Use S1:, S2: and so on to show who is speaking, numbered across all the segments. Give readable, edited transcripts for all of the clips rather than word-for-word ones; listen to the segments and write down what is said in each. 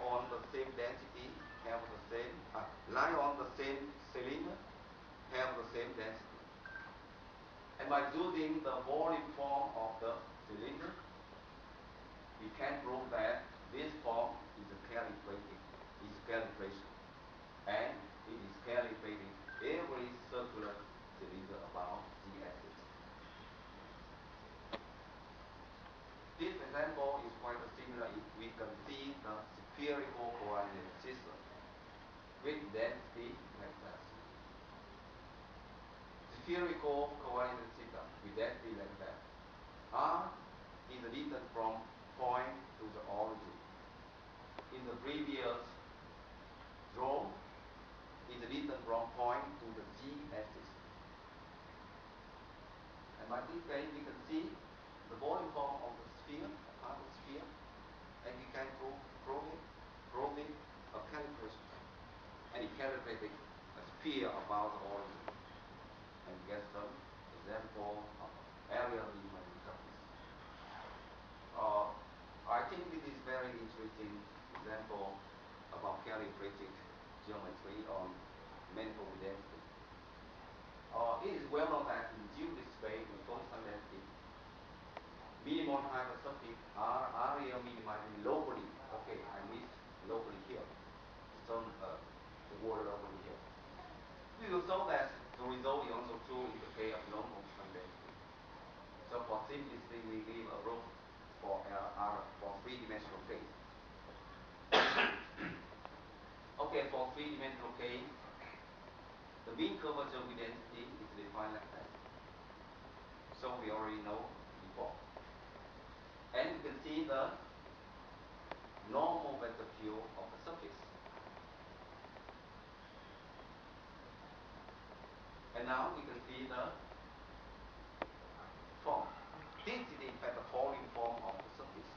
S1: on the same density have the same, lie on the same cylinder have the same density. And by using the volume form of the cylinder, we can prove that this form is calibration, and it is calibrating every circular cylinder about the axis. This example is quite similar if we can see the spherical coordinate system with density like that. Spherical coordinate system with density like that. R is the distance from point to the origin. In the previous draw, is the distance from point to the z-axis. And by this way, we can see the volume form of the sphere, a part of the sphere, and we can prove it a calibration. And it calibrated a sphere about the origin. And get some example of area minimum surface. I think this is very interesting example about calibrated geometry on manifold density. It is well known that in geodesic space with constant density, minimum height of surface are area minimizing locally. Okay, I missed locally here. Some the word locally here. We will show that the result is also true in the case of non-constant density. So for simplicity, we give a rule for three-dimensional case. Okay, for three-dimensional case, the mean curvature with density is defined like that. So we already know before. And you can see the normal vector field of the surface. And now we can see the form. This is in fact the volume form of the surface.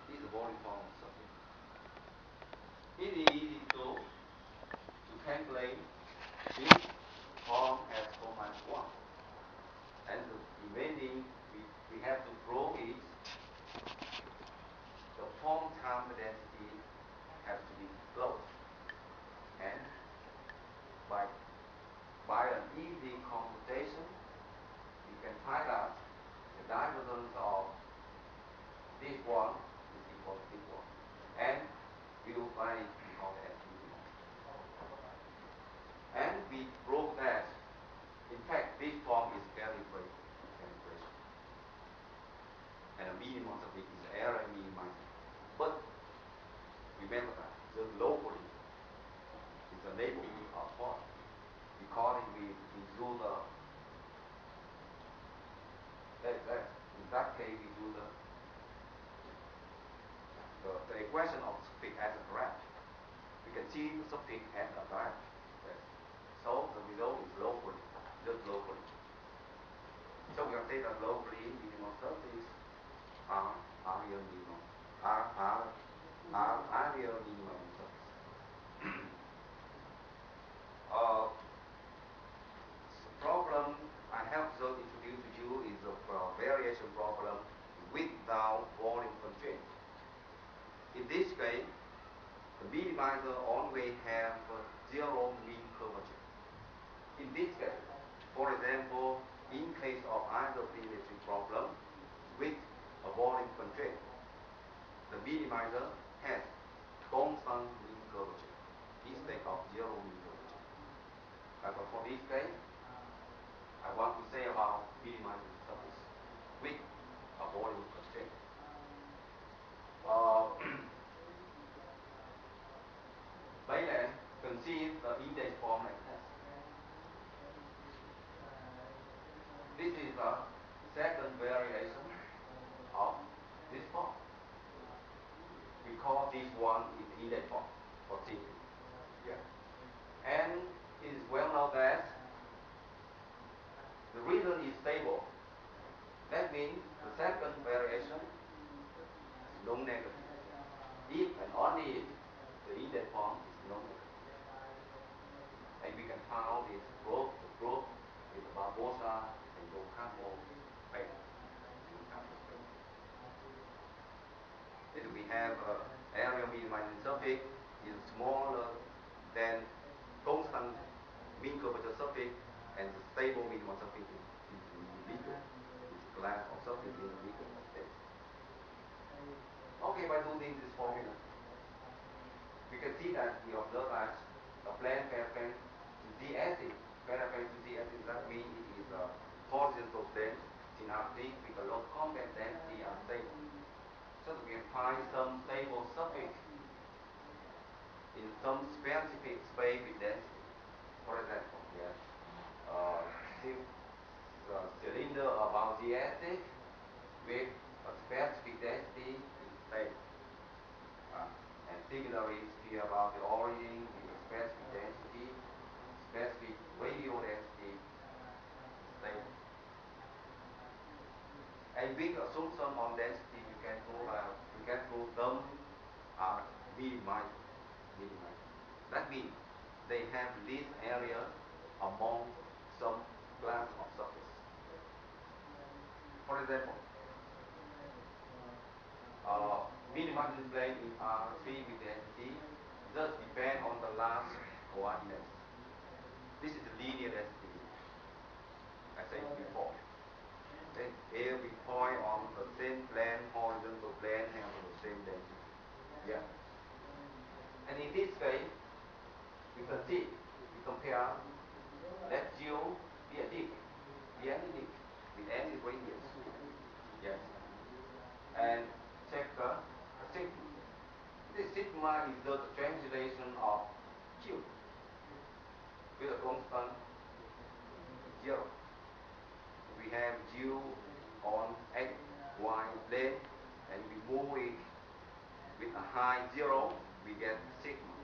S1: This is the volume form of the surface. It is easy to calculate this form as 4 minus 1. And the remaining we have to prove is the form times the density has to be closed. And by an easy computation, we can find out the divergence of this one is equal to this one. And we will find it because as minimum. And we prove that, in fact, this form is calibration. And the minimum of it is area minimizing. But remember that the locally is the neighborhood of point. Because we do in that case we do the equation of suffix as a graph. We can see the suffix as a graph. Yes. So the result is locally, just locally. So we can say that locally minimum surface are area minimum, area minimum surface. Problem I have just introduced to you is a variation problem without volume constraint. In this case, the minimizer always have zero mean curvature. In this case, for example, in case of isometry problem with a volume constraint, the minimizer has constant mean curvature instead of zero mean curvature. But for this case, I want to say about minimizing surface with a volume constraint. Later, conceive the index form like this. This is the second variation of this form. We call this one is index form for simply. Yeah. And it is well known that the reason is stable. That means the second variation is non-negative. If and only if the index form is non-negative. And we can find this group with the Barbosa and Ocampo paper. This we have area minimizing surface is smaller than constant mean curvature surface, and the stable minimum surface is bigger. It's class of surface is bigger than stable. Okay, by doing this formula, we can see that we observe that a plane parallel to the axis. Parallel to the axis, that means it is a horizontal plane synaptic with a low convex density and stable. So we can find some stable surface in some specific space with density. For example, yes, this cylinder about the axis with a specific density is stable. And similarly, sphere about the origin with a specific density, specific radial density is stable. And with assumption on density, you can prove them are minimized. That means they have least area among some class of surface. For example, minimizing plane in R3 with density does depend on the last coordinates. This is the linear density, I said before. Then every point on the same plane, horizontal plane, have the same density. Yeah. And in this case, we can see, we compare let geo be a disk, be any disk with any radius. Yes. And check the sigma. This sigma is the translation of Q with a constant 0. We have Q on x, y plane, and we move it with a high 0, we get sigma.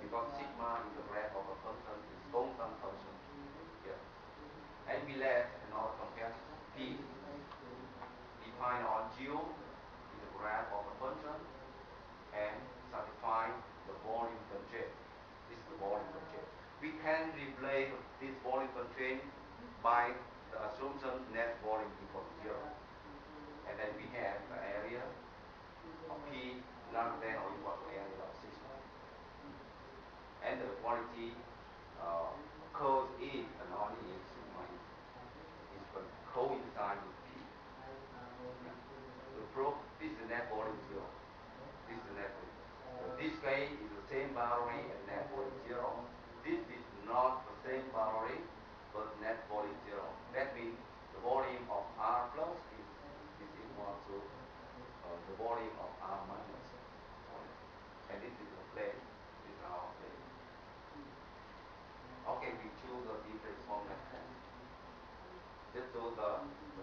S1: Because sigma is the graph of a function, is constant function. Yeah. And we let another comparison. P defined on Q is a graph of a function and satisfy the volume constraint. This is the volume constraint. We can replace this volume constraint by the assumption net volume equal to 0. And then we have the area of P larger than or equal to area of sigma. And the quantity occurs if and only if sigma is coincide with P. Yeah. To prove this is the net volume 0. This is the net volume. This case is the same boundary and net volume 0. This is not the same boundary but net volume 0. That means the volume of R plus is equal to the volume of R minus. And this is the plane. This is our plane. Okay, we choose the difference form like that. Just so the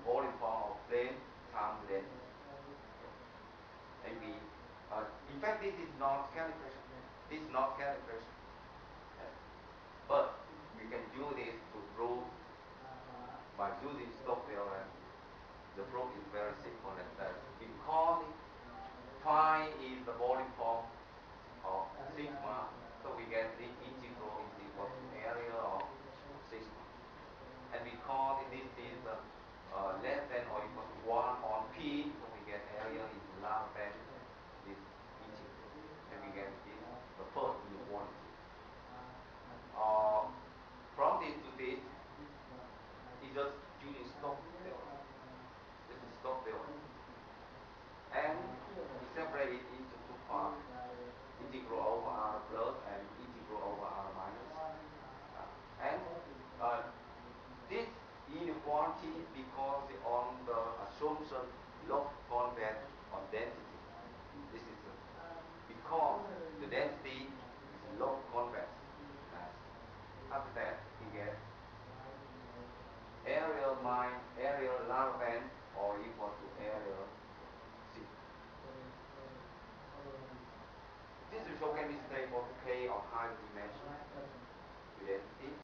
S1: volume form of plane times density. And we, in fact, this is not calibration. This is not calibration. Yes. But we can do this to prove by using Stokes theorem. The proof is very simple like that. Because phi is the volume form of sigma, so we get this integral is equal to area of sigma. And because this is less than or equal to 1 on P, so we get area is larger than this integral. And we get this, the first inequality. From this to this is just using Stokes theorem. This is Stokes theorem. And we separate it into two parts. Integral over R plus and integral over R minus. And this inequality because on the assumption log convex on density. This is because the density is log convex. After that, we get area larger than or equal to area C. This result can be stable for K of higher dimension with density.